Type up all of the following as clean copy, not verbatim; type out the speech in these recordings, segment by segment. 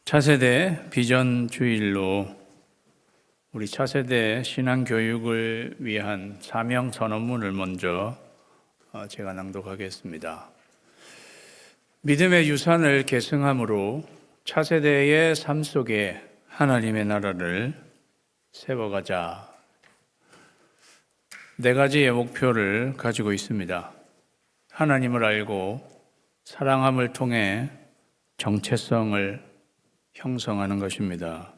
차세대 비전 주일로 우리 차세대 신앙 교육을 위한 사명 선언문을 먼저 제가 낭독하겠습니다. 믿음의 유산을 계승함으로 차세대의 삶 속에 하나님의 나라를 세워가자. 네 가지의 목표를 가지고 있습니다. 하나님을 알고 사랑함을 통해 정체성을 형성하는 것입니다.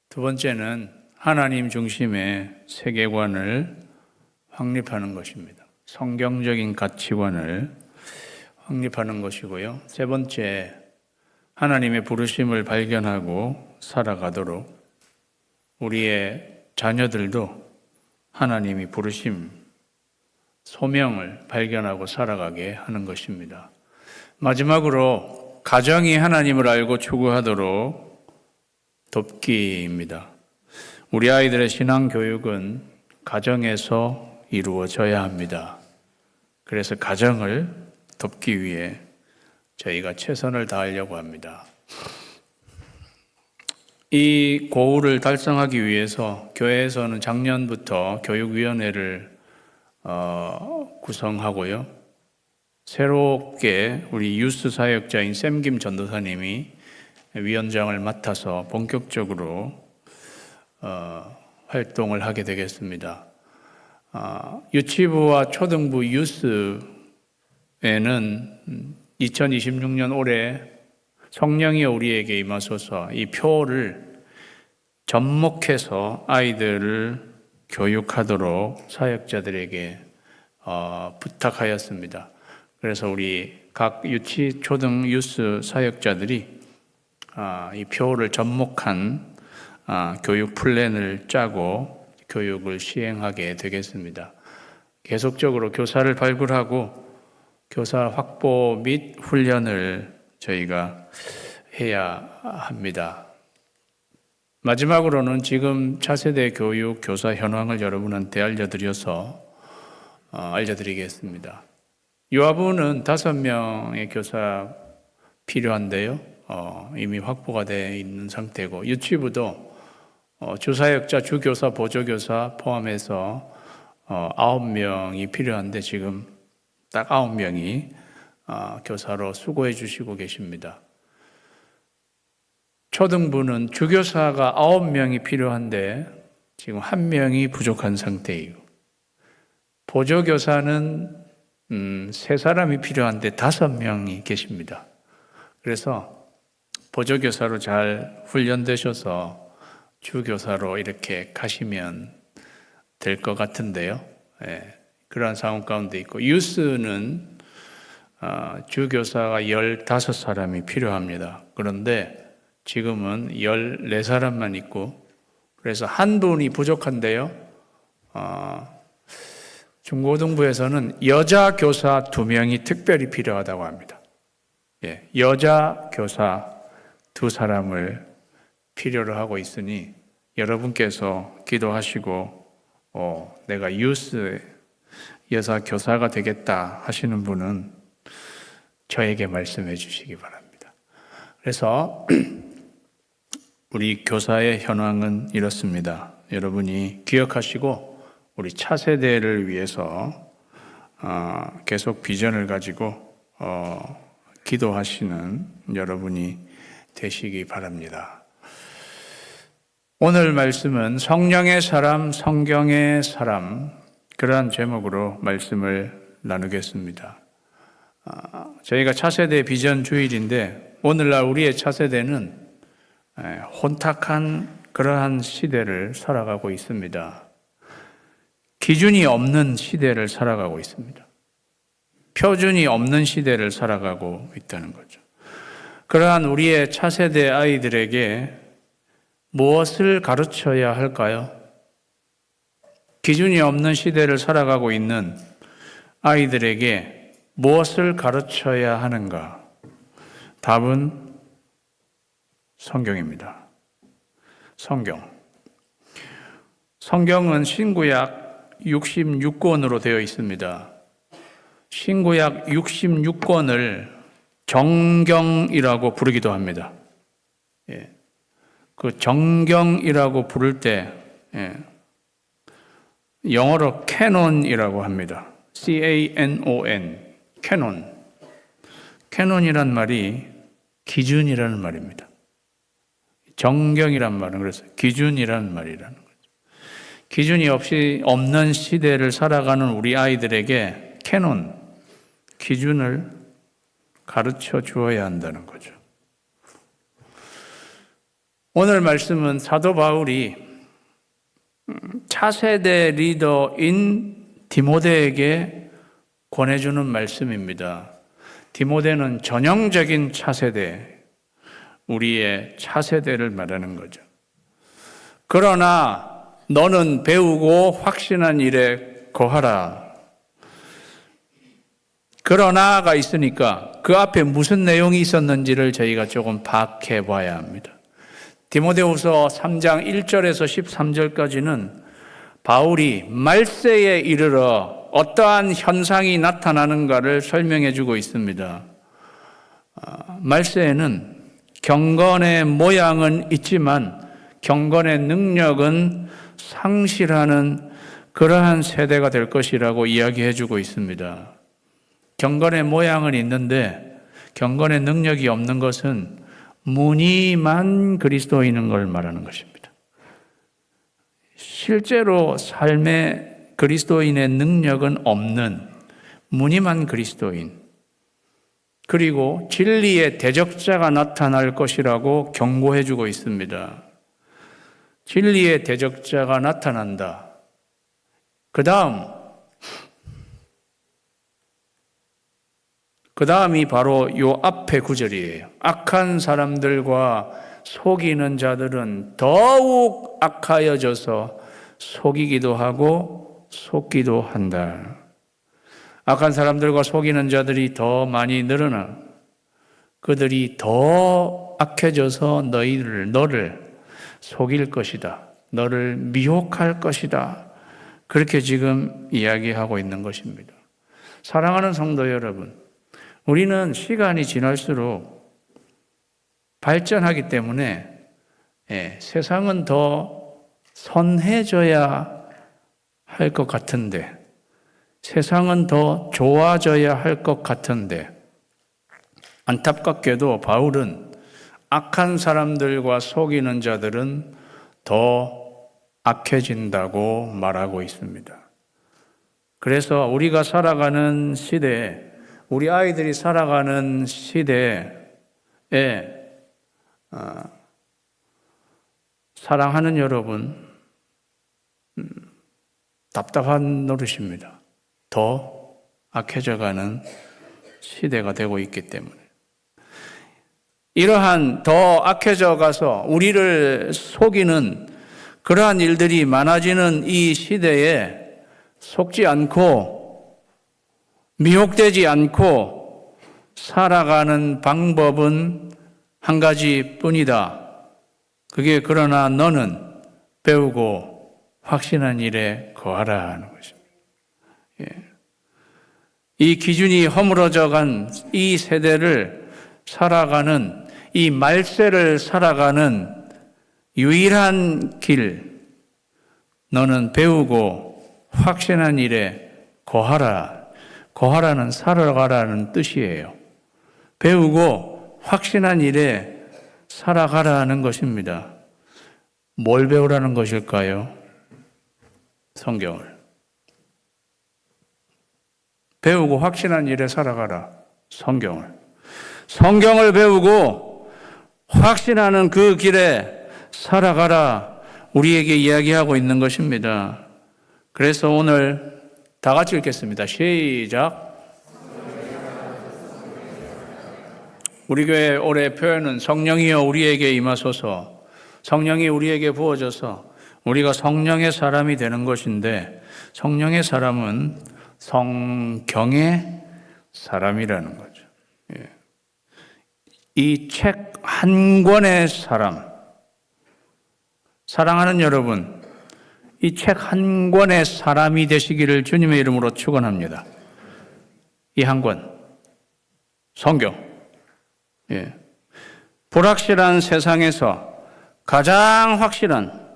두 번째는 하나님 중심의 세계관을 확립하는 것입니다. 성경적인 가치관을 확립하는 것이고요. 세 번째, 하나님의 부르심을 발견하고 살아가도록 우리의 자녀들도 하나님이 부르심, 소명을 발견하고 살아가게 하는 것입니다. 마지막으로 가정이 하나님을 알고 추구하도록 돕기입니다. 우리 아이들의 신앙 교육은 가정에서 이루어져야 합니다. 그래서 가정을 돕기 위해 저희가 최선을 다하려고 합니다. 이 고울을 달성하기 위해서 교회에서는 작년부터 교육위원회를 구성하고요. 새롭게 우리 유스 사역자인 샘김 전도사님이 위원장을 맡아서 본격적으로 활동을 하게 되겠습니다. 유치부와 초등부 유스에는 2026년 올해 성령이 우리에게 임하소서 이 표를 접목해서 아이들을 교육하도록 사역자들에게 부탁하였습니다. 그래서 우리 각 유치, 초등, 유스 사역자들이 이 표를 접목한 교육 플랜을 짜고 교육을 시행하게 되겠습니다. 계속적으로 교사를 발굴하고 교사 확보 및 훈련을 저희가 해야 합니다. 마지막으로는 지금 차세대 교육 교사 현황을 여러분한테 알려드리겠습니다. 요아부는 5명의 교사 필요한데요. 이미 확보가 되어 있는 상태고 유치부도 주사역자, 주교사, 보조교사 포함해서 9명이 필요한데 지금 딱 9명이 교사로 수고해 주시고 계십니다. 초등부는 주교사가 9명이 필요한데 지금 1명이 부족한 상태이고 보조교사는 3사람이 필요한데 5명이 계십니다. 그래서 보조교사로 잘 훈련되셔서 주교사로 이렇게 가시면 될 것 같은데요. 그러한 상황 가운데 있고 유스는 주교사가 15사람이 필요합니다. 그런데 지금은 14사람만 있고 그래서 한 분이 부족한데요. 중고등부에서는 여자 교사 2명이 특별히 필요하다고 합니다. 여자 교사 2사람을 필요로 하고 있으니 여러분께서 기도하시고 내가 유스 여사 교사가 되겠다 하시는 분은 저에게 말씀해 주시기 바랍니다. 그래서 우리 교사의 현황은 이렇습니다. 여러분이 기억하시고 우리 차세대를 위해서 계속 비전을 가지고 기도하시는 여러분이 되시기 바랍니다. 오늘 말씀은 성령의 사람, 성경의 사람 그러한 제목으로 말씀을 나누겠습니다. 저희가 차세대 비전 주일인데 오늘날 우리의 차세대는 혼탁한 그러한 시대를 살아가고 있습니다. 기준이 없는 시대를 살아가고 있습니다. 표준이 없는 시대를 살아가고 있다는 거죠. 그러한 우리의 차세대 아이들에게 무엇을 가르쳐야 할까요? 기준이 없는 시대를 살아가고 있는 아이들에게 무엇을 가르쳐야 하는가? 답은 성경입니다. 성경은 신구약 66권으로 되어 있습니다. 신구약 66권을 정경이라고 부르기도 합니다. 그 정경이라고 부를 때 영어로 캐논이라고 합니다. C-A-N-O-N, 캐논. 캐논이란 말이 기준이라는 말입니다. 정경이란 말은 그래서 기준이라는 말이라는 거죠. 기준이 없이 없는 시대를 살아가는 우리 아이들에게 캐논, 기준을 가르쳐 주어야 한다는 거죠. 오늘 말씀은 사도 바울이 차세대 리더인 디모데에게 권해주는 말씀입니다. 디모데는 전형적인 차세대, 우리의 차세대를 말하는 거죠. 그러나 너는 배우고 확신한 일에 거하라. 그러나가 있으니까 그 앞에 무슨 내용이 있었는지를 저희가 조금 파악해 봐야 합니다. 디모데후서 3장 1절에서 13절까지는 바울이 말세에 이르러 어떠한 현상이 나타나는가를 설명해 주고 있습니다. 말세에는 경건의 모양은 있지만 경건의 능력은 상실하는 그러한 세대가 될 것이라고 이야기해 주고 있습니다. 경건의 모양은 있는데 경건의 능력이 없는 것은 무늬만 그리스도인인 걸 말하는 것입니다. 실제로 삶의 그리스도인의 능력은 없는 무늬만 그리스도인, 그리고 진리의 대적자가 나타날 것이라고 경고해 주고 있습니다. 진리의 대적자가 나타난다. 그 다음이 바로 요 앞에 구절이에요. 악한 사람들과 속이는 자들은 더욱 악하여져서 속이기도 하고 속기도 한다. 악한 사람들과 속이는 자들이 더 많이 늘어나 그들이 더 악해져서 너를 속일 것이다. 너를 미혹할 것이다. 그렇게 지금 이야기하고 있는 것입니다. 사랑하는 성도 여러분, 우리는 시간이 지날수록 발전하기 때문에 세상은 더 선해져야 할 것 같은데, 세상은 더 좋아져야 할 것 같은데, 안타깝게도 바울은 악한 사람들과 속이는 자들은 더 악해진다고 말하고 있습니다. 그래서 우리가 살아가는 시대에, 우리 아이들이 살아가는 시대에 사랑하는 여러분, 답답한 노릇입니다. 더 악해져가는 시대가 되고 있기 때문에. 이러한 더 악해져 가서 우리를 속이는 그러한 일들이 많아지는 이 시대에 속지 않고 미혹되지 않고 살아가는 방법은 한 가지뿐이다. 그게 그러나 너는 배우고 확신한 일에 거하라 하는 것입니다. 이 기준이 허물어져 간 이 세대를 살아가는, 이 말세를 살아가는 유일한 길, 너는 배우고 확신한 일에 거하라. 거하라는 살아가라는 뜻이에요. 배우고 확신한 일에 살아가라는 것입니다. 뭘 배우라는 것일까요? 성경을. 배우고 확신한 일에 살아가라. 성경을. 성경을 배우고 확신하는 그 길에 살아가라. 우리에게 이야기하고 있는 것입니다. 그래서 오늘 다 같이 읽겠습니다. 시작. 우리 교회 올해 표현은 성령이여 우리에게 임하소서. 성령이 우리에게 부어져서 우리가 성령의 사람이 되는 것인데, 성령의 사람은 성경의 사람이라는 거죠. 이 책 한 권의 사람, 사랑하는 여러분, 이 책 한 권의 사람이 되시기를 주님의 이름으로 축원합니다. 이 한 권, 성경. 불확실한 세상에서 가장 확실한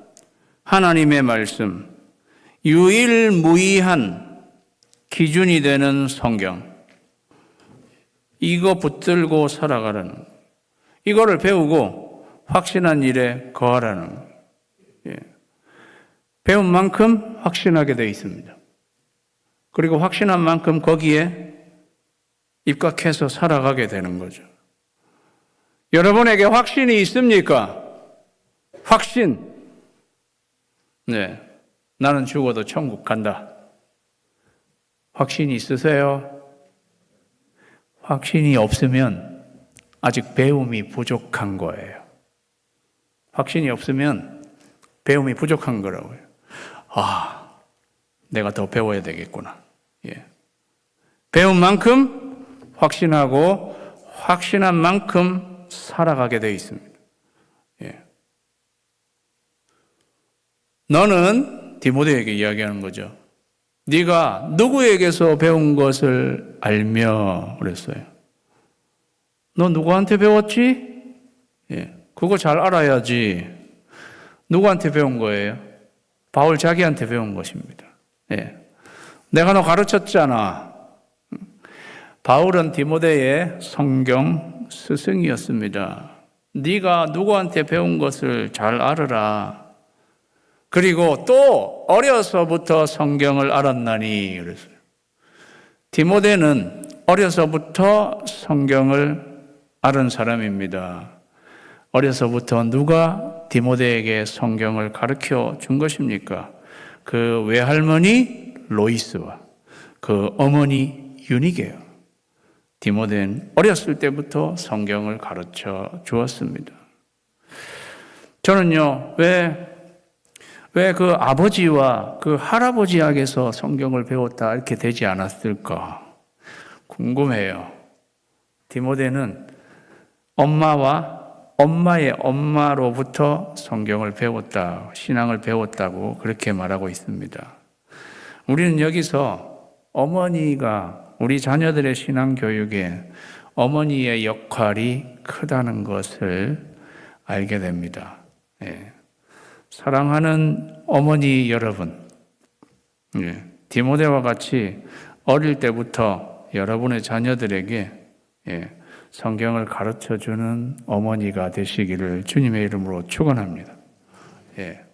하나님의 말씀, 유일무이한 기준이 되는 성경, 이거 붙들고 살아가라는 거예요. 이거를 배우고 확신한 일에 거하라는 거예요. 예. 배운 만큼 확신하게 되어 있습니다. 그리고 확신한 만큼 거기에 입각해서 살아가게 되는 거죠. 여러분에게 확신이 있습니까? 확신. 네. 나는 죽어도 천국 간다. 확신이 있으세요? 확신이 없으면 아직 배움이 부족한 거예요. 확신이 없으면 배움이 부족한 거라고요. 아, 내가 더 배워야 되겠구나. 예. 배운 만큼 확신하고 확신한 만큼 살아가게 되어 있습니다. 예. 너는 디모데에게 이야기하는 거죠. 네가 누구에게서 배운 것을 알며 그랬어요. 너 누구한테 배웠지? 예. 그거 잘 알아야지. 누구한테 배운 거예요? 바울 자기한테 배운 것입니다. 예. 내가 너 가르쳤잖아. 바울은 디모데의 성경 스승이었습니다. 네가 누구한테 배운 것을 잘 알아라. 그리고 또 어려서부터 성경을 알았나니 그랬어요. 디모데는 어려서부터 성경을 알은 사람입니다. 어려서부터 누가 디모데에게 성경을 가르쳐 준 것입니까? 그 외할머니 로이스와 그 어머니 유니게요. 디모데는 어렸을 때부터 성경을 가르쳐 주었습니다. 저는요, 왜 그 아버지와 그 할아버지에게서 성경을 배웠다 이렇게 되지 않았을까 궁금해요. 디모데는 엄마와 엄마의 엄마로부터 성경을 배웠다, 신앙을 배웠다고 그렇게 말하고 있습니다. 우리는 여기서 어머니가 우리 자녀들의 신앙 교육에 어머니의 역할이 크다는 것을 알게 됩니다. 예. 사랑하는 어머니 여러분, 예. 디모데와 같이 어릴 때부터 여러분의 자녀들에게 예. 성경을 가르쳐주는 어머니가 되시기를 주님의 이름으로 축원합니다. 예.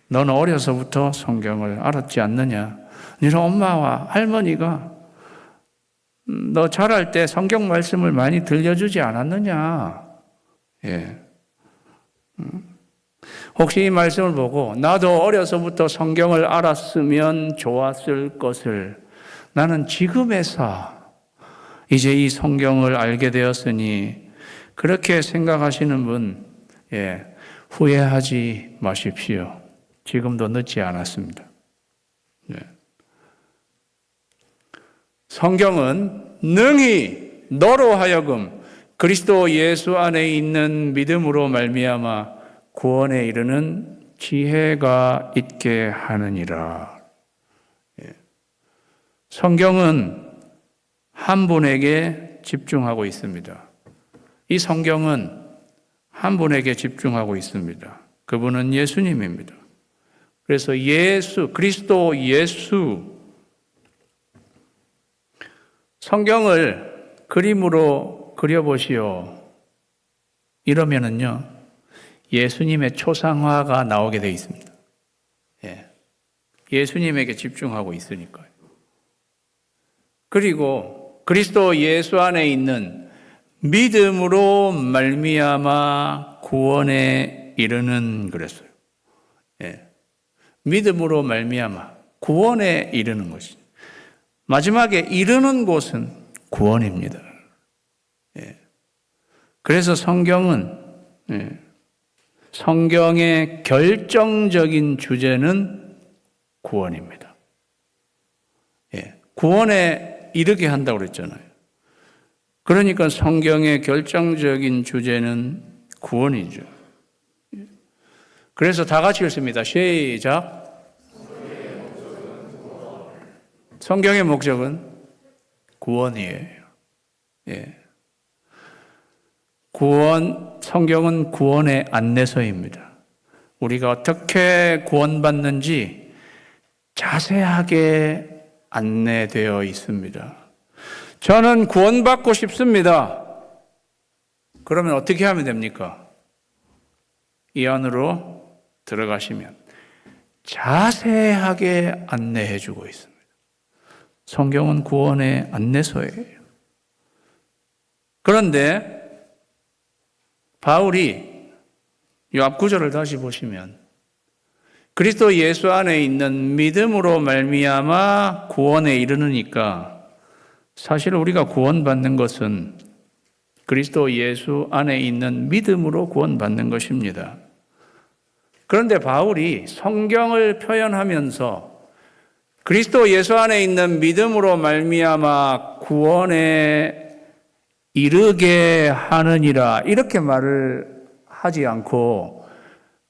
너는 어려서부터 성경을 알았지 않느냐? 너희 엄마와 할머니가 너 자랄 때 성경 말씀을 많이 들려주지 않았느냐? 예. 혹시 이 말씀을 보고 나도 어려서부터 성경을 알았으면 좋았을 것을 나는 지금에서 이제 이 성경을 알게 되었으니 그렇게 생각하시는 분 예, 후회하지 마십시오. 지금도 늦지 않았습니다. 예. 성경은 능히 너로 하여금 그리스도 예수 안에 있는 믿음으로 말미암아 구원에 이르는 지혜가 있게 하느니라. 예. 성경은 한 분에게 집중하고 있습니다. 이 성경은 한 분에게 집중하고 있습니다. 그분은 예수님입니다. 그래서 예수, 그리스도 예수, 성경을 그림으로 그려보시오. 이러면은요, 예수님의 초상화가 나오게 되어 있습니다. 예. 예수님에게 집중하고 있으니까요. 그리고 그리스도 예수 안에 있는 믿음으로 말미암아 구원에 이르는 그랬어요. 예. 믿음으로 말미암아 구원에 이르는 것이 마지막에 이르는 곳은 구원입니다. 예. 그래서 성경은 예. 성경의 결정적인 주제는 구원입니다. 예. 구원에 이르게 한다고 그랬잖아요. 그러니까 성경의 결정적인 주제는 구원이죠. 그래서 다 같이 읽습니다. 시작. 성경의 목적은 구원이에요. 예. 성경은 구원의 안내서입니다. 우리가 어떻게 구원받는지 자세하게 안내되어 있습니다. 저는 구원받고 싶습니다. 그러면 어떻게 하면 됩니까? 이 안으로 들어가시면 자세하게 안내해 주고 있습니다. 성경은 구원의 안내서예요. 그런데 바울이 이 앞 구절을 다시 보시면 그리스도 예수 안에 있는 믿음으로 말미암아 구원에 이르느니까, 사실 우리가 구원받는 것은 그리스도 예수 안에 있는 믿음으로 구원받는 것입니다. 그런데 바울이 성경을 표현하면서 그리스도 예수 안에 있는 믿음으로 말미암아 구원에 이르게 하느니라 이렇게 말을 하지 않고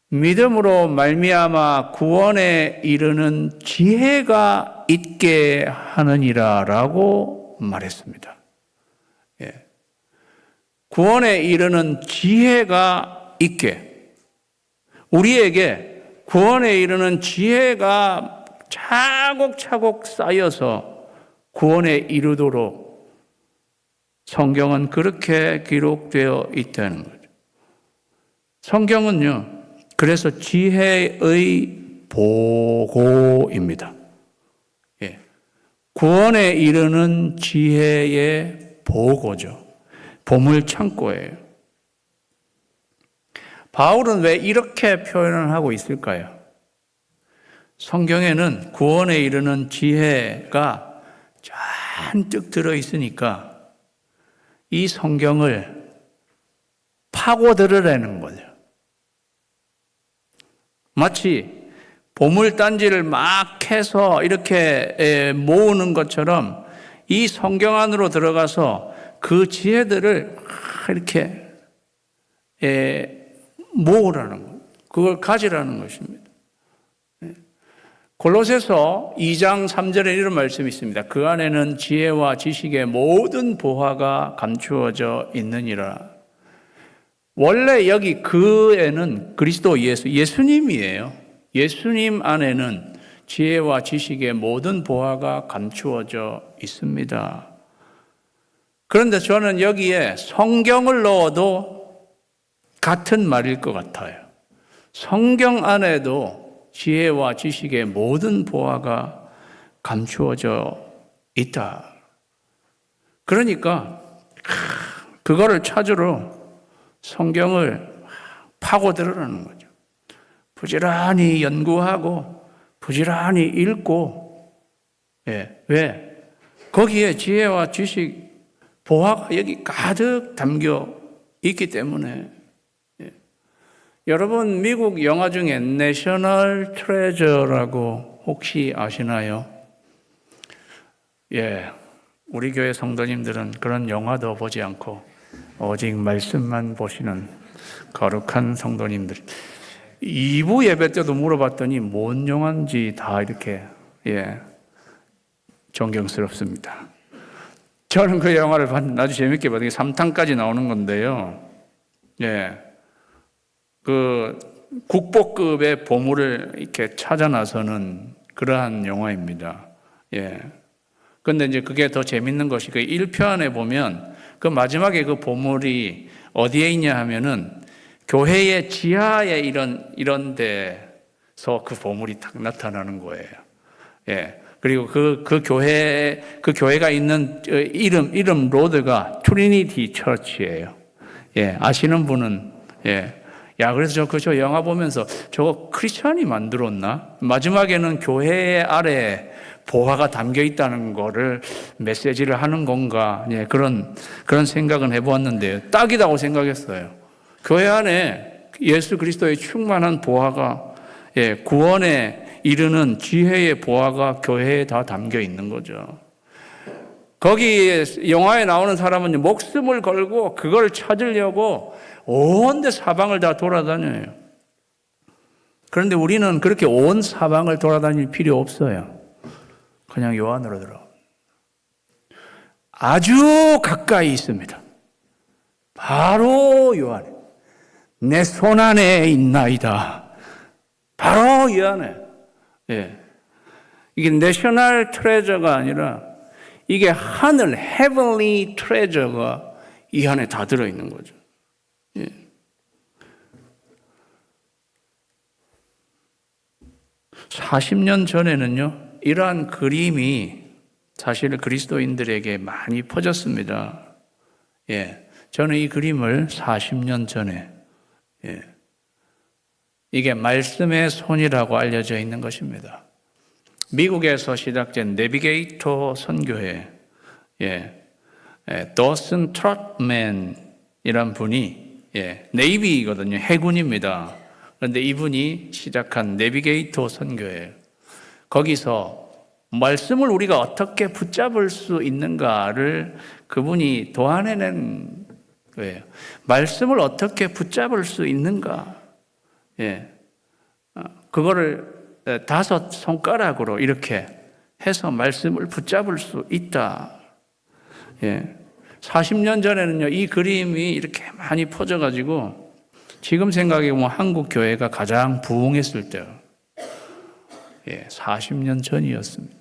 믿음으로 말미암아 구원에 이르는 지혜가 있게 하느니라라고 말했습니다. 예. 구원에 이르는 지혜가 있게, 우리에게 구원에 이르는 지혜가 차곡차곡 쌓여서 구원에 이르도록 성경은 그렇게 기록되어 있다는 거죠. 성경은요, 그래서 지혜의 보고입니다. 예. 구원에 이르는 지혜의 보고죠. 보물창고예요. 바울은 왜 이렇게 표현을 하고 있을까요? 성경에는 구원에 이르는 지혜가 잔뜩 들어있으니까 이 성경을 파고들으라는 거죠. 마치 보물단지를 막 캐서 이렇게 모으는 것처럼 이 성경 안으로 들어가서 그 지혜들을 이렇게 모으라는 것, 그걸 가지라는 것입니다. 골로새서 2장 3절에 이런 말씀이 있습니다. 그 안에는 지혜와 지식의 모든 보화가 감추어져 있느니라. 원래 여기 그에는 그리스도 예수님이에요. 예수님 안에는 지혜와 지식의 모든 보화가 감추어져 있습니다. 그런데 저는 여기에 성경을 넣어도 같은 말일 것 같아요. 성경 안에도 지혜와 지식의 모든 보화가 감추어져 있다. 그러니까 그거를 찾으러 성경을 파고들으라는 거죠. 부지런히 연구하고 부지런히 읽고, 왜? 거기에 지혜와 지식, 보화가 여기 가득 담겨 있기 때문에. 여러분, 미국 영화 중에 내셔널 트레저라고 혹시 아시나요? 우리 교회 성도님들은 그런 영화도 보지 않고 오직 말씀만 보시는 거룩한 성도님들. 2부 예배 때도 물어봤더니 뭔 영화인지 다 이렇게 존경스럽습니다. 저는 그 영화를 봤는데 아주 재밌게 봤어요. 3탄까지 나오는 건데요. 그 국보급의 보물을 이렇게 찾아 나서는 그러한 영화입니다. 근데 이제 그게 더 재밌는 것이 그 1편에 보면 그 마지막에 그 보물이 어디에 있냐 하면은 교회의 지하에 이런 데서 그 보물이 딱 나타나는 거예요. 그리고 그 교회가 있는 이름 로드가 트리니티 처치예요. 아시는 분은 그래서 저 영화 보면서 저거 크리스천이 만들었나? 마지막에는 교회 아래에 보화가 담겨 있다는 거를 메시지를 하는 건가? 그런 생각은 해보았는데요. 딱이라고 생각했어요. 교회 안에 예수 그리스도의 충만한 보화가, 구원에 이르는 지혜의 보화가 교회에 다 담겨 있는 거죠. 거기에 영화에 나오는 사람은 목숨을 걸고 그걸 찾으려고 온 데 사방을 다 돌아다녀요. 그런데 우리는 그렇게 온 사방을 돌아다닐 필요 없어요. 그냥 요 안으로 들어. 아주 가까이 있습니다. 바로 요 안에 내 손 안에 있나이다. 바로 이 안에. 예. 이게 내셔널 트레저가 아니라 이게 하늘 헤븐리 트레저가 이 안에 다 들어있는 거죠. 예. (40년) 전에는요 이러한 그림이 사실 그리스도인들에게 많이 퍼졌습니다. 예. 저는 이 그림을 40년 전에 이게 말씀의 손이라고 알려져 있는 것입니다. 미국에서 시작된 내비게이터 선교회, 더슨 트롯맨이란 분이, 네이비거든요. 해군입니다. 그런데 이분이 시작한 내비게이터 선교회, 거기서 말씀을 우리가 어떻게 붙잡을 수 있는가를 그분이 도안해낸 거예요. 말씀을 어떻게 붙잡을 수 있는가. 그거를 5 손가락으로 이렇게 해서 말씀을 붙잡을 수 있다. 40년 전에는요, 이 그림이 이렇게 많이 퍼져가지고 지금 생각해보면 한국 교회가 가장 부흥했을 때요. 40년 전이었습니다.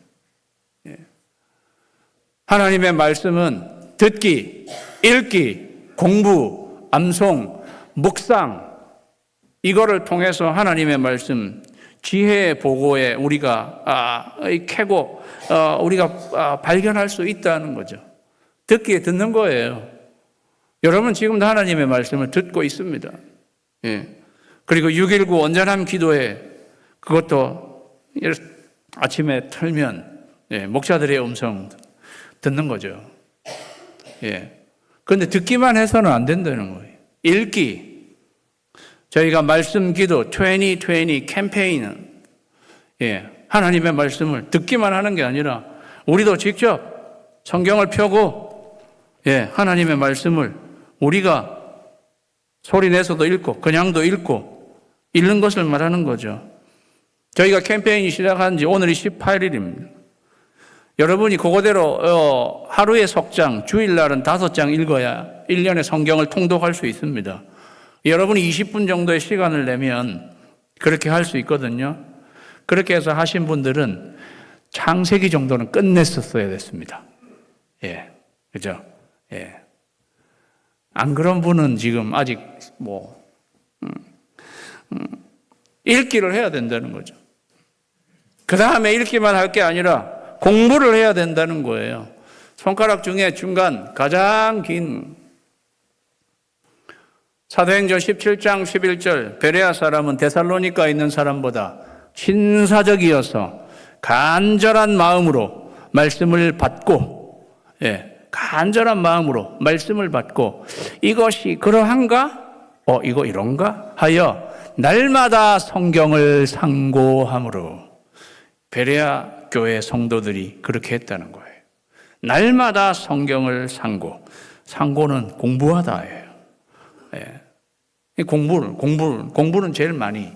하나님의 말씀은 듣기, 읽기, 공부, 암송, 묵상, 이거를 통해서 하나님의 말씀, 지혜의 보고에 우리가 캐고 우리가 발견할 수 있다는 거죠. 듣기에 듣는 거예요. 여러분 지금도 하나님의 말씀을 듣고 있습니다. 그리고 6.19 온전한 기도회, 그것도 아침에 틀면 목자들의 음성 듣는 거죠. 그런데 듣기만 해서는 안 된다는 거예요. 읽기. 저희가 말씀 기도 2020 캠페인은 하나님의 말씀을 듣기만 하는 게 아니라 우리도 직접 성경을 펴고 하나님의 말씀을 우리가 소리 내서도 읽고 그냥도 읽고 읽는 것을 말하는 거죠. 저희가 캠페인이 시작한 지 오늘이 18일입니다. 여러분이 그거대로 하루에 석장, 주일날은 5장 읽어야 1년의 성경을 통독할 수 있습니다. 여러분이 20분 정도의 시간을 내면 그렇게 할 수 있거든요. 그렇게 해서 하신 분들은 창세기 정도는 끝냈었어야 됐습니다. 그죠? 안 그런 분은 지금 아직 읽기를 해야 된다는 거죠. 그 다음에 읽기만 할 게 아니라 공부를 해야 된다는 거예요. 손가락 중에 중간 가장 긴 사도행전 17장 11절, 베레아 사람은 데살로니가에 있는 사람보다 신사적이어서 간절한 마음으로 말씀을 받고, 간절한 마음으로 말씀을 받고, 이것이 그러한가? 이거 이런가? 하여 날마다 성경을 상고함으로, 베레아 교회 성도들이 그렇게 했다는 거예요. 날마다 성경을 상고는 공부하다예요. 공부는 제일 많이.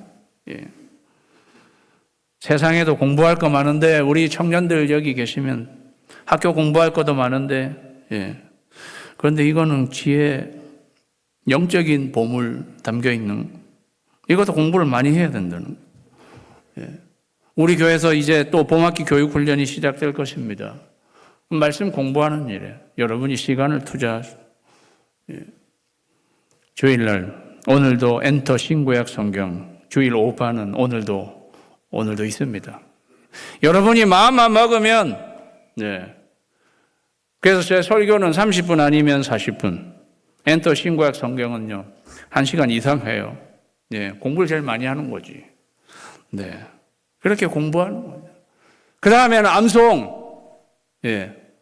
세상에도 공부할 거 많은데 우리 청년들 여기 계시면 학교 공부할 것도 많은데 그런데 이거는 지혜, 영적인 보물 담겨 있는, 이것도 공부를 많이 해야 된다는 거예요. 우리 교회에서 이제 또 봄학기 교육 훈련이 시작될 것입니다. 말씀 공부하는 일에 여러분이 시간을 투자하시고, 주일날 오늘도 엔터 신구약 성경 주일 오후반은 오늘도 있습니다. 여러분이 마음만 먹으면, 그래서 제 설교는 30분 아니면 40분, 엔터 신구약 성경은요 1시간 이상 해요. 공부를 제일 많이 하는 거지. 그렇게 공부하는 거예요. 그 다음에는 암송.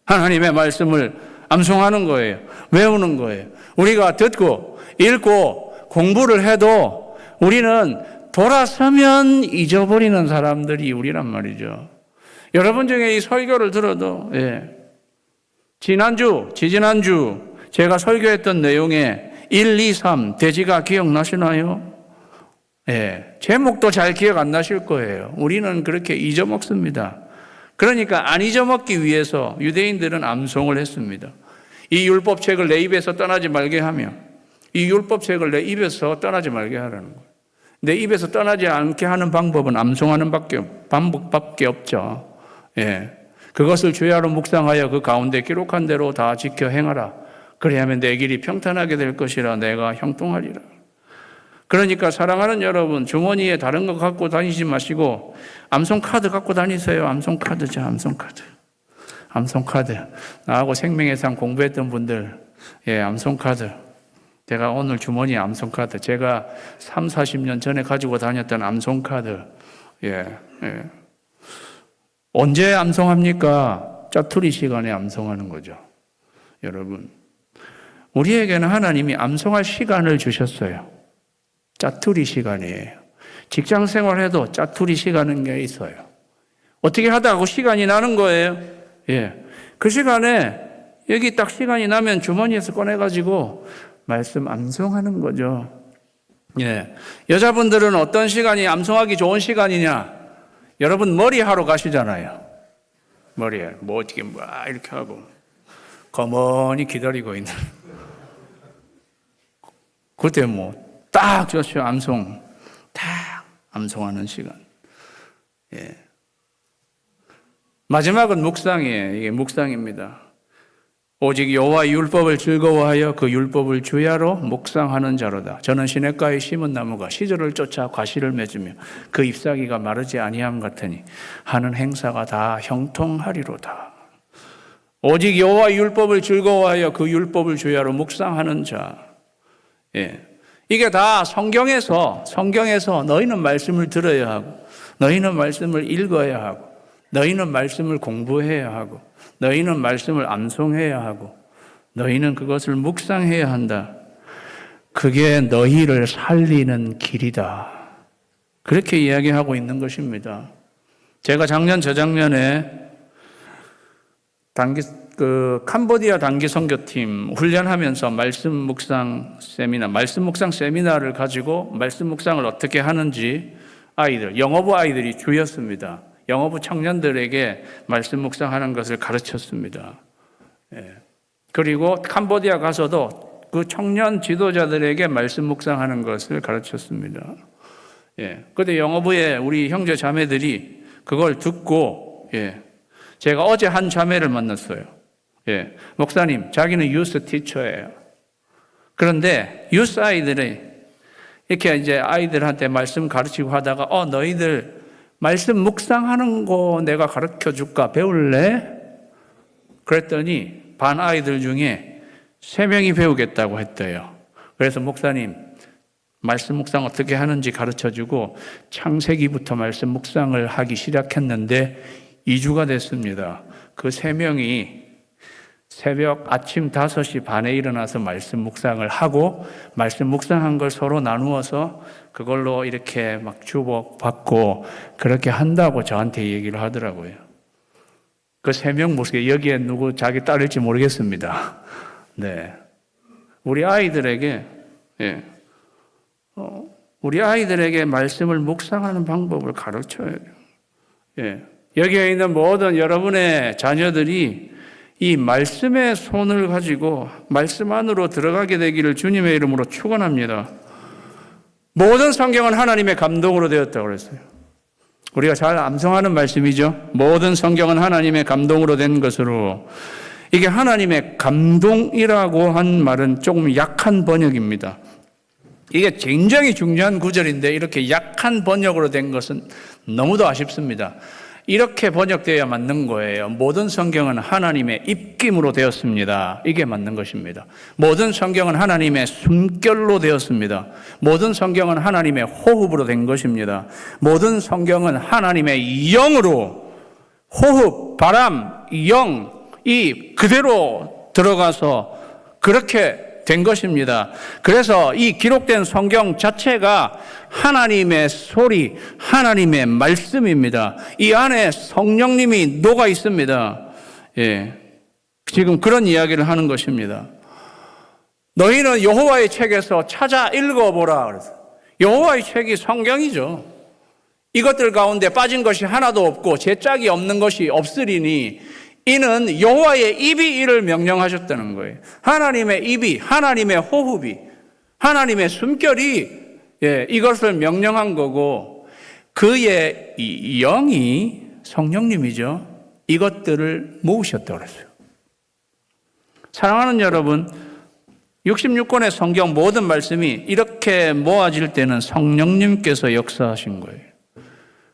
하나님의 말씀을 암송하는 거예요. 외우는 거예요. 우리가 듣고 읽고 공부를 해도 우리는 돌아서면 잊어버리는 사람들이 우리란 말이죠. 여러분 중에 이 설교를 들어도 지지난주 제가 설교했던 내용에 1, 2, 3 대지가 기억나시나요? 제목도 잘 기억 안 나실 거예요. 우리는 그렇게 잊어먹습니다. 그러니까 안 잊어먹기 위해서 유대인들은 암송을 했습니다. 이 율법책을 내 입에서 떠나지 말게 하며 이 율법책을 내 입에서 떠나지 말게 하라는 거예요. 내 입에서 떠나지 않게 하는 방법은 암송하는 방법밖에 없죠. 예. 그것을 주야로 묵상하여 그 가운데 기록한 대로 다 지켜 행하라. 그래야만 내 길이 평탄하게 될 것이라 내가 형통하리라. 그러니까 사랑하는 여러분, 주머니에 다른 거 갖고 다니지 마시고 암송카드 갖고 다니세요. 암송카드죠. 암송카드. 나하고 생명의 상 공부했던 분들, 예, 암송카드. 제가 오늘 주머니에 암송카드. 제가 3, 40년 전에 가지고 다녔던 암송카드. 예, 예. 언제 암송합니까? 짜투리 시간에 암송하는 거죠. 여러분, 우리에게는 하나님이 암송할 시간을 주셨어요. 짜투리 시간이에요. 직장 생활해도 짜투리 시간은 게 있어요. 어떻게 하다가 시간이 나는 거예요. 예. 그 시간에 여기 딱 시간이 나면 주머니에서 꺼내가지고 말씀 암송하는 거죠. 예. 여자분들은 어떤 시간이 암송하기 좋은 시간이냐? 여러분 머리하러 가시잖아요. 머리에 뭐 어떻게 이렇게 하고 가만히 기다리고 있는. 그때 딱 좋죠. 암송. 딱 암송하는 시간. 예. 마지막은 묵상이에요. 이게 묵상입니다. 오직 여호와의 율법을 즐거워하여 그 율법을 주야로 묵상하는 자로다. 저는 시냇가에 심은 나무가 시절을 쫓아 과실을 맺으며 그 잎사귀가 마르지 아니함 같으니 하는 행사가 다 형통하리로다. 오직 여호와의 율법을 즐거워하여 그 율법을 주야로 묵상하는 자. 예. 이게 다 성경에서 너희는 말씀을 들어야 하고, 너희는 말씀을 읽어야 하고, 너희는 말씀을 공부해야 하고, 너희는 말씀을 암송해야 하고, 너희는 그것을 묵상해야 한다. 그게 너희를 살리는 길이다. 그렇게 이야기하고 있는 것입니다. 제가 저작년에 캄보디아 단기 선교팀 훈련하면서 말씀 묵상 세미나를 가지고 말씀 묵상을 어떻게 하는지 영어부 아이들이 주였습니다. 영어부 청년들에게 말씀 묵상하는 것을 가르쳤습니다. 예. 그리고 캄보디아 가서도 그 청년 지도자들에게 말씀 묵상하는 것을 가르쳤습니다. 예. 그때 영어부에 우리 형제 자매들이 그걸 듣고, 예. 제가 어제 한 자매를 만났어요. 예. 목사님, 자기는 유스 티처예요. 그런데 유스 아이들이 이렇게 이제 아이들한테 말씀 가르치고 하다가, 너희들 말씀 묵상하는 거 내가 가르쳐 줄까? 배울래? 그랬더니 반 아이들 중에 3명이 배우겠다고 했대요. 그래서 목사님, 말씀 묵상 어떻게 하는지 가르쳐 주고 창세기부터 말씀 묵상을 하기 시작했는데 2주가 됐습니다. 그 3명이 새벽 아침 5시 반에 일어나서 말씀 묵상을 하고 말씀 묵상한 걸 서로 나누어서 그걸로 이렇게 막 주복받고 그렇게 한다고 저한테 얘기를 하더라고요. 그 3명 모습에 여기에 누구 자기 딸일지 모르겠습니다. 네. 우리 아이들에게 말씀을 묵상하는 방법을 가르쳐야 돼요. 예. 여기에 있는 모든 여러분의 자녀들이 이 말씀의 손을 가지고 말씀 안으로 들어가게 되기를 주님의 이름으로 축원합니다. 모든 성경은 하나님의 감동으로 되었다고 그랬어요. 우리가 잘 암송하는 말씀이죠. 모든 성경은 하나님의 감동으로 된 것으로. 이게 하나님의 감동이라고 한 말은 조금 약한 번역입니다. 이게 굉장히 중요한 구절인데 이렇게 약한 번역으로 된 것은 너무도 아쉽습니다. 이렇게 번역되어야 맞는 거예요. 모든 성경은 하나님의 입김으로 되었습니다. 이게 맞는 것입니다. 모든 성경은 하나님의 숨결로 되었습니다. 모든 성경은 하나님의 호흡으로 된 것입니다. 모든 성경은 하나님의 영으로 호흡, 바람, 영이 그대로 들어가서 그렇게 된 것입니다. 그래서 이 기록된 성경 자체가 하나님의 소리, 하나님의 말씀입니다. 이 안에 성령님이 녹아 있습니다. 예. 지금 그런 이야기를 하는 것입니다. 너희는 여호와의 책에서 찾아 읽어보라. 그래서 여호와의 책이 성경이죠. 이것들 가운데 빠진 것이 하나도 없고 제 짝이 없는 것이 없으리니 이는 여호와의 입이 이를 명령하셨다는 거예요. 하나님의 입이, 하나님의 호흡이 하나님의 숨결이 이것을 명령한 거고 그의 이 영이 성령님이죠. 이것들을 모으셨다고 그랬어요. 사랑하는 여러분, 66권의 성경 모든 말씀이 이렇게 모아질 때는 성령님께서 역사하신 거예요.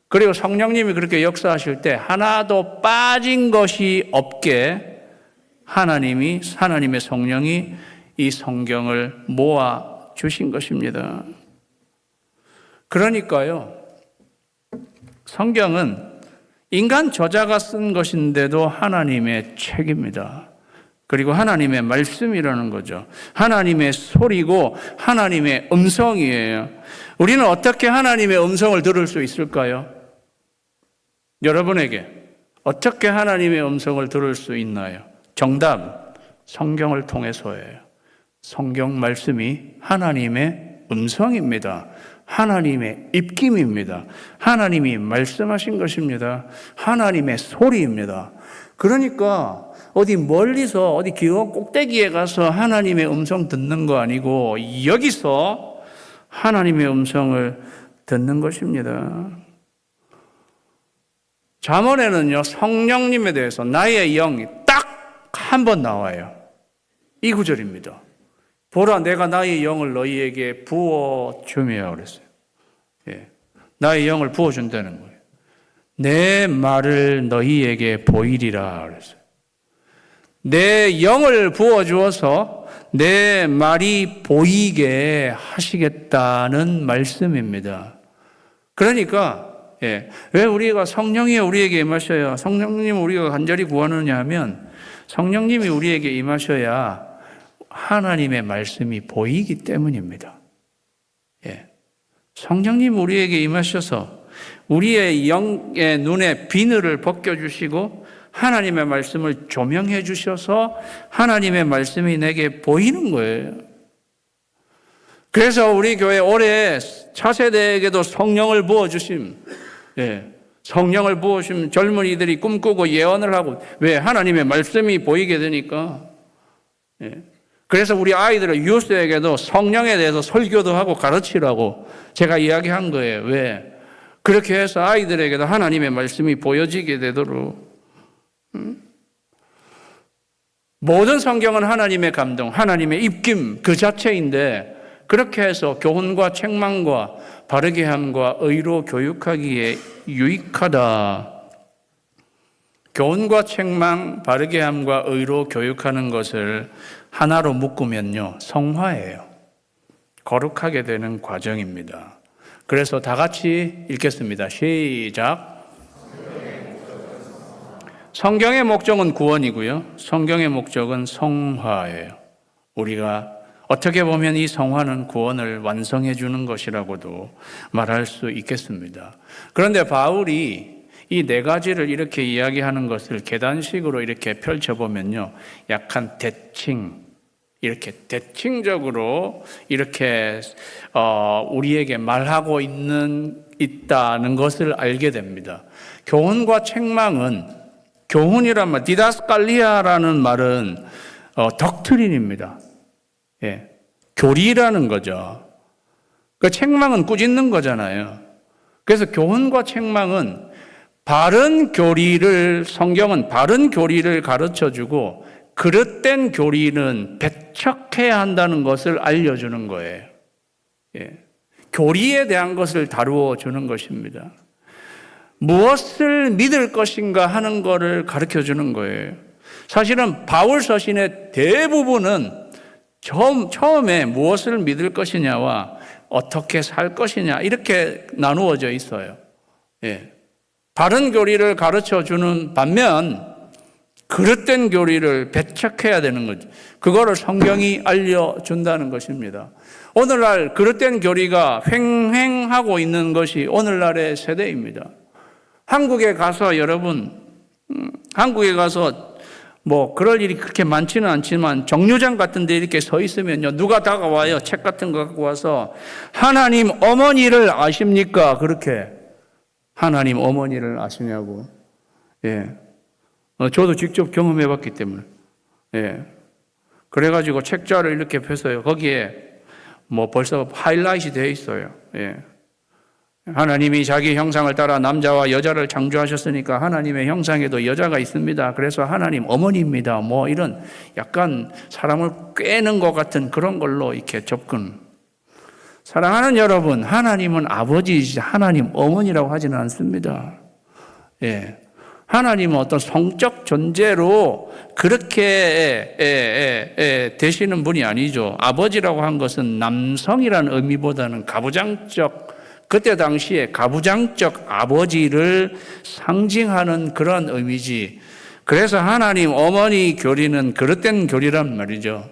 그리고 성령님이 그렇게 역사하실 때 하나도 빠진 것이 없게 하나님의 성령이 이 성경을 모아 주신 것입니다. 그러니까요, 성경은 인간 저자가 쓴 것인데도 하나님의 책입니다. 그리고 하나님의 말씀이라는 거죠. 하나님의 소리고 하나님의 음성이에요. 우리는 어떻게 하나님의 음성을 들을 수 있을까요? 여러분에게 어떻게 하나님의 음성을 들을 수 있나요? 정답, 성경을 통해서예요. 성경 말씀이 하나님의 음성입니다. 하나님의 입김입니다. 하나님이 말씀하신 것입니다. 하나님의 소리입니다. 그러니까 어디 멀리서 어디 기욤 꼭대기에 가서 하나님의 음성 듣는 거 아니고 여기서 하나님의 음성을 듣는 것입니다. 잠언에는요, 성령님에 대해서 나의 영이 딱 한 번 나와요. 이 구절입니다. 보라, 내가 나의 영을 너희에게 부어주며 그랬어요. 나의 영을 부어준다는 거예요. 내 말을 너희에게 보이리라 그랬어요. 내 영을 부어주어서 내 말이 보이게 하시겠다는 말씀입니다. 그러니까 왜 우리가 성령이 우리에게 임하셔야, 성령님 우리가 간절히 구하느냐 하면 성령님이 우리에게 임하셔야 하나님의 말씀이 보이기 때문입니다. 성령님 우리에게 임하셔서 우리의 영의 눈에 비늘을 벗겨주시고 하나님의 말씀을 조명해 주셔서 하나님의 말씀이 내게 보이는 거예요. 그래서 우리 교회 올해 차세대에게도 성령을 부어주심, 성령을 부어주심 젊은이들이 꿈꾸고 예언을 하고, 왜? 하나님의 말씀이 보이게 되니까. 그래서 우리 아이들의 유스에게도 성령에 대해서 설교도 하고 가르치라고 제가 이야기한 거예요. 왜? 그렇게 해서 아이들에게도 하나님의 말씀이 보여지게 되도록. 모든 성경은 하나님의 감동, 하나님의 입김 그 자체인데 그렇게 해서 교훈과 책망과 바르게 함과 의로 교육하기에 유익하다. 교훈과 책망, 바르게 함과 의로 교육하는 것을 하나로 묶으면요, 성화예요. 거룩하게 되는 과정입니다. 그래서 다 같이 읽겠습니다. 시작. 성경의 목적은 구원이고요. 성경의 목적은 성화예요. 우리가 어떻게 보면 이 성화는 구원을 완성해 주는 것이라고도 말할 수 있겠습니다. 그런데 바울이 이 네 가지를 이렇게 이야기하는 것을 계단식으로 이렇게 펼쳐보면요, 약간 이렇게 대칭적으로 이렇게 우리에게 말하고 있다는 것을 알게 됩니다. 교훈과 책망은, 교훈이란 말, 디다스칼리아라는 말은 덕트린입니다. 교리라는 거죠. 그 책망은 꾸짖는 거잖아요. 그래서 교훈과 책망은 바른 교리를, 성경은 바른 교리를 가르쳐주고 그릇된 교리는 배척해야 한다는 것을 알려주는 거예요. 교리에 대한 것을 다루어 주는 것입니다. 무엇을 믿을 것인가 하는 것을 가르쳐 주는 거예요. 사실은 바울 서신의 대부분은 처음에 무엇을 믿을 것이냐와 어떻게 살 것이냐 이렇게 나누어져 있어요. 바른 교리를 가르쳐 주는 반면 그릇된 교리를 배척해야 되는 거죠. 그거를 성경이 알려준다는 것입니다. 오늘날 그릇된 교리가 횡행하고 있는 것이 오늘날의 세대입니다. 한국에 가서 여러분, 한국에 가서 뭐 그럴 일이 그렇게 많지는 않지만 정류장 같은 데 이렇게 서 있으면요, 누가 다가와요. 책 같은 거 갖고 와서 하나님 어머니를 아십니까? 그렇게 하나님 어머니를 아시냐고. 저도 직접 경험해 봤기 때문에. 그래가지고 책자를 이렇게 펴서요, 거기에 뭐 벌써 하이라이트이 되어 있어요. 예. 하나님이 자기 형상을 따라 남자와 여자를 창조하셨으니까 하나님의 형상에도 여자가 있습니다. 그래서 하나님 어머니입니다. 뭐 이런 약간 사람을 꿰는 것 같은 그런 걸로 이렇게 접근. 사랑하는 여러분, 하나님은 아버지이지 하나님 어머니라고 하지는 않습니다. 예. 하나님은 어떤 성적 존재로 그렇게 되시는 분이 아니죠. 아버지라고 한 것은 남성이라는 의미보다는 가부장적, 그때 당시에 가부장적 아버지를 상징하는 그런 의미지. 그래서 하나님 어머니 교리는 그릇된 교리란 말이죠.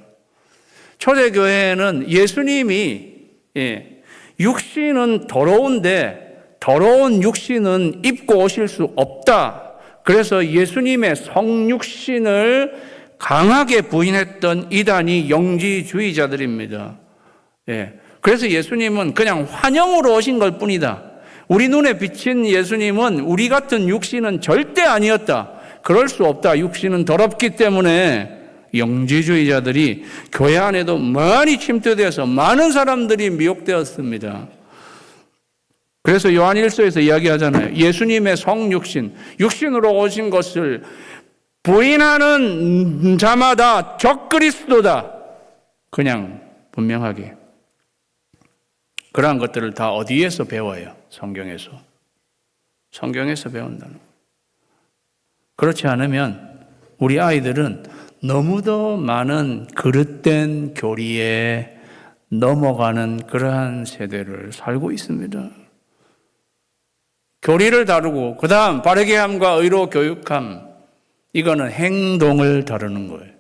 초대교회는 예수님이 육신은 더러운데 더러운 육신은 입고 오실 수 없다. 그래서 예수님의 성육신을 강하게 부인했던 이단이 영지주의자들입니다. 그래서 예수님은 그냥 환영으로 오신 것 뿐이다. 우리 눈에 비친 예수님은 우리 같은 육신은 절대 아니었다. 그럴 수 없다. 육신은 더럽기 때문에 영지주의자들이 교회 안에도 많이 침투되어서 많은 사람들이 미혹되었습니다. 그래서 요한일서에서 이야기하잖아요. 예수님의 성육신, 육신으로 오신 것을 부인하는 자마다 적그리스도다. 그냥 분명하게. 그러한 것들을 다 어디에서 배워요? 성경에서. 성경에서 배운다는 거예요. 그렇지 않으면 우리 아이들은 너무도 많은 그릇된 교리에 넘어가는 그러한 세대를 살고 있습니다. 교리를 다루고 그 다음 바르게 함과 의로 교육함, 이거는 행동을 다루는 거예요.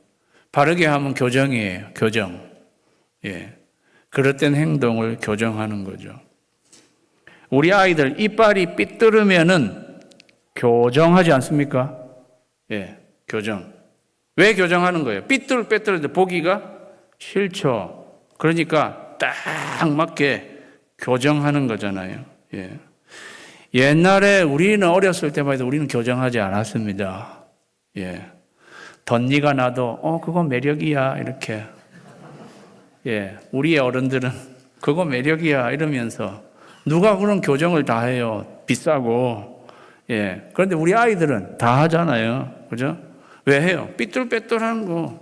바르게 함은 교정이에요. 교정. 그릇된 행동을 교정하는 거죠. 우리 아이들 이빨이 삐뚤으면은 교정하지 않습니까? 교정. 왜 교정하는 거예요? 삐뚤빼뚤한데 보기가 싫죠. 그러니까 딱 맞게 교정하는 거잖아요. 옛날에 우리는 어렸을 때만 해도 우리는 교정하지 않았습니다. 덧니가 나도 그거 매력이야 이렇게. 우리의 어른들은 그거 매력이야 이러면서 누가 그런 교정을 다 해요. 비싸고. 그런데 우리 아이들은 다 하잖아요. 그죠? 왜 해요? 삐뚤빼뚤한 거.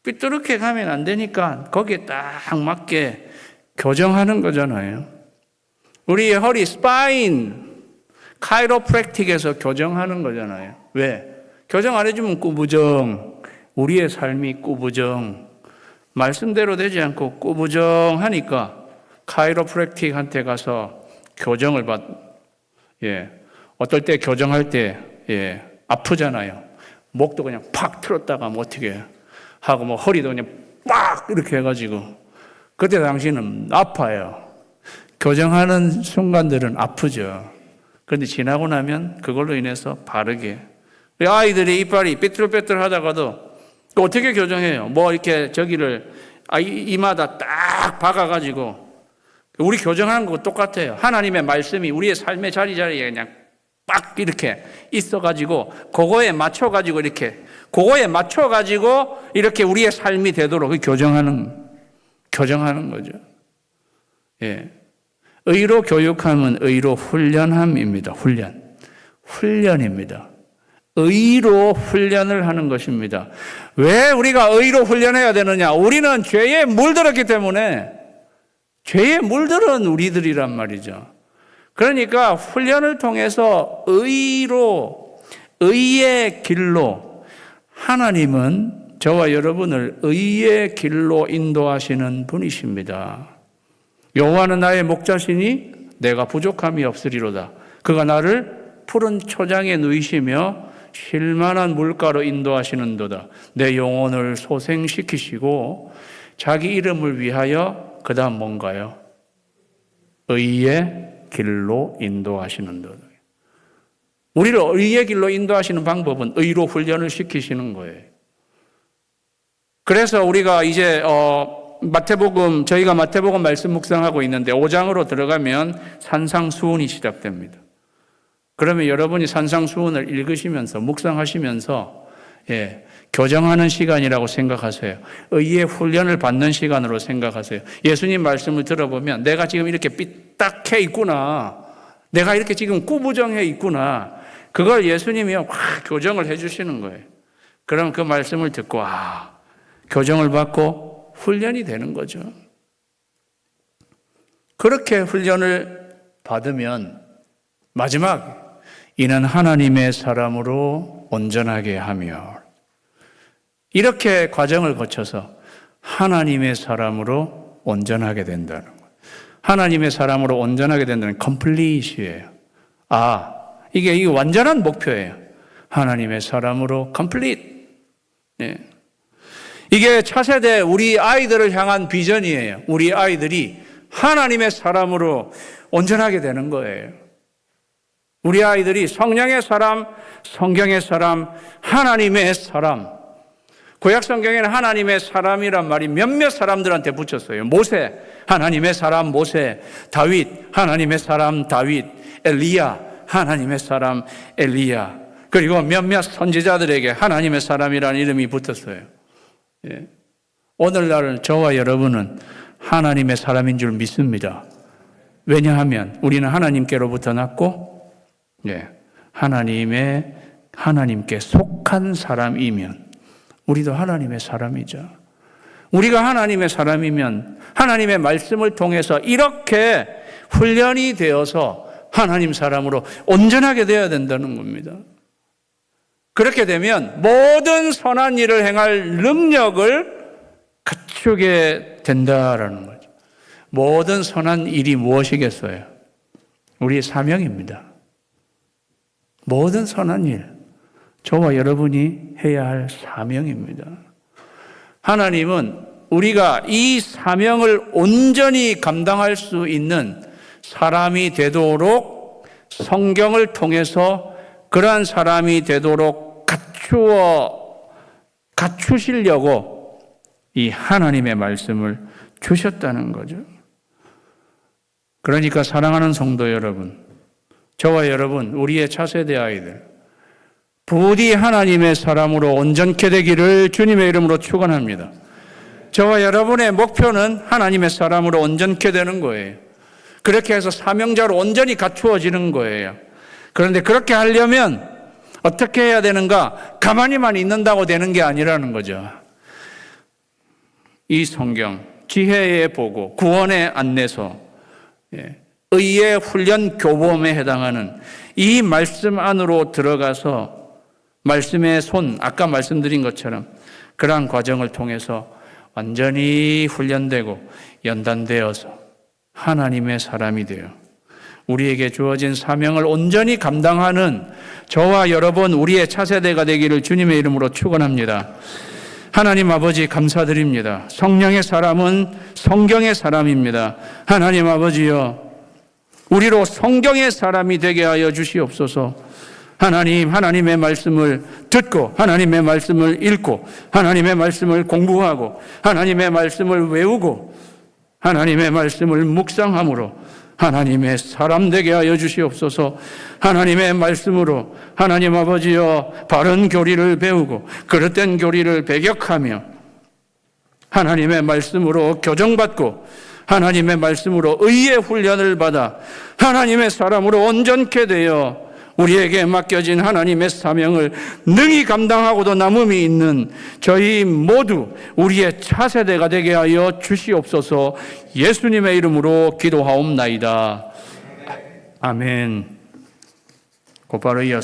삐뚤게 가면 안 되니까 거기에 딱 맞게 교정하는 거잖아요. 우리의 허리 스파인 카이로프랙틱에서 교정하는 거잖아요. 왜? 교정 안 해주면 꾸부정. 우리의 삶이 꾸부정. 말씀대로 되지 않고 꾸부정하니까 카이로프랙틱한테 가서 교정을 어떨 때 교정할 때 아프잖아요. 목도 그냥 팍 틀었다가 뭐 어떻게 하고 뭐 허리도 그냥 빡 이렇게 해가지고 그때 당시는 아파요. 교정하는 순간들은 아프죠. 그런데 지나고 나면 그걸로 인해서 바르게. 아이들이 이빨이 삐뚤빼뚤 하다가도 어떻게 교정해요? 뭐 이렇게 저기를 이마다 딱 박아가지고 우리 교정하는 거 똑같아요. 하나님의 말씀이 우리의 삶의 자리에 그냥 빡 이렇게 있어가지고 그거에 맞춰가지고 이렇게 우리의 삶이 되도록 교정하는 거죠. 의로 교육함은 의로 훈련함입니다. 훈련입니다. 의로 훈련을 하는 것입니다. 왜 우리가 의로 훈련해야 되느냐? 우리는 죄에 물들었기 때문에 죄에 물들은 우리들이란 말이죠. 그러니까 훈련을 통해서 의의 길로 하나님은 저와 여러분을 의의 길로 인도하시는 분이십니다. 여호와는 나의 목자시니 내가 부족함이 없으리로다. 그가 나를 푸른 초장에 누이시며 쉴만한 물가로 인도하시는도다. 내 영혼을 소생시키시고 자기 이름을 위하여 그 다음 뭔가요? 의의 길로 인도하시는도다. 우리를 의의 길로 인도하시는 방법은 의로 훈련을 시키시는 거예요. 그래서 우리가 이제 저희가 마태복음 말씀 묵상하고 있는데 5장으로 들어가면 산상수훈이 시작됩니다. 그러면 여러분이 산상수훈을 읽으시면서 묵상하시면서 교정하는 시간이라고 생각하세요. 의의 훈련을 받는 시간으로 생각하세요. 예수님 말씀을 들어보면 내가 지금 이렇게 삐딱해 있구나. 내가 이렇게 지금 꾸부정해 있구나. 그걸 예수님이 확 교정을 해 주시는 거예요. 그럼 그 말씀을 듣고 교정을 받고 훈련이 되는 거죠. 그렇게 훈련을 받으면 마지막 이는 하나님의 사람으로 온전하게 하며 이렇게 과정을 거쳐서 하나님의 사람으로 온전하게 된다는 거예요. 하나님의 사람으로 온전하게 된다는 complete이에요. 이게 완전한 목표예요. 하나님의 사람으로 complete. 이게 차세대 우리 아이들을 향한 비전이에요. 우리 아이들이 하나님의 사람으로 온전하게 되는 거예요. 우리 아이들이 성령의 사람, 성경의 사람, 하나님의 사람. 구약 성경에는 하나님의 사람이란 말이 몇몇 사람들한테 붙였어요. 모세, 하나님의 사람 모세, 다윗, 하나님의 사람 다윗, 엘리야, 하나님의 사람 엘리야. 그리고 몇몇 선지자들에게 하나님의 사람이라는 이름이 붙었어요. 오늘날 저와 여러분은 하나님의 사람인 줄 믿습니다. 왜냐하면 우리는 하나님께로부터 났고 하나님께 속한 사람이면 우리도 하나님의 사람이죠. 우리가 하나님의 사람이면 하나님의 말씀을 통해서 이렇게 훈련이 되어서 하나님 사람으로 온전하게 되어야 된다는 겁니다. 그렇게 되면 모든 선한 일을 행할 능력을 갖추게 된다라는 거죠. 모든 선한 일이 무엇이겠어요? 우리의 사명입니다. 모든 선한 일, 저와 여러분이 해야 할 사명입니다. 하나님은 우리가 이 사명을 온전히 감당할 수 있는 사람이 되도록 성경을 통해서 그러한 사람이 되도록 갖추시려고 이 하나님의 말씀을 주셨다는 거죠. 그러니까 사랑하는 성도 여러분, 저와 여러분, 우리의 차세대 아이들, 부디 하나님의 사람으로 온전케 되기를 주님의 이름으로 축원합니다. 저와 여러분의 목표는 하나님의 사람으로 온전케 되는 거예요. 그렇게 해서 사명자로 온전히 갖추어지는 거예요. 그런데 그렇게 하려면 어떻게 해야 되는가? 가만히만 있는다고 되는 게 아니라는 거죠. 이 성경, 지혜의 보고, 구원의 안내서, 의의 훈련 교범에 해당하는 이 말씀 안으로 들어가서 말씀의 손, 아까 말씀드린 것처럼 그러한 과정을 통해서 완전히 훈련되고 연단되어서 하나님의 사람이 되어 우리에게 주어진 사명을 온전히 감당하는 저와 여러분, 우리의 차세대가 되기를 주님의 이름으로 축원합니다. 하나님 아버지 감사드립니다. 성령의 사람은 성경의 사람입니다. 하나님 아버지여, 우리로 성경의 사람이 되게 하여 주시옵소서. 하나님의 말씀을 듣고 하나님의 말씀을 읽고 하나님의 말씀을 공부하고 하나님의 말씀을 외우고 하나님의 말씀을 묵상함으로 하나님의 사람 되게 하여 주시옵소서. 하나님의 말씀으로 하나님 아버지여 바른 교리를 배우고 그릇된 교리를 배격하며 하나님의 말씀으로 교정받고 하나님의 말씀으로 의의 훈련을 받아 하나님의 사람으로 온전케 되어 우리에게 맡겨진 하나님의 사명을 능히 감당하고도 남음이 있는 저희 모두 우리의 차세대가 되게 하여 주시옵소서. 예수님의 이름으로 기도하옵나이다. 아멘. 곧바로 이어서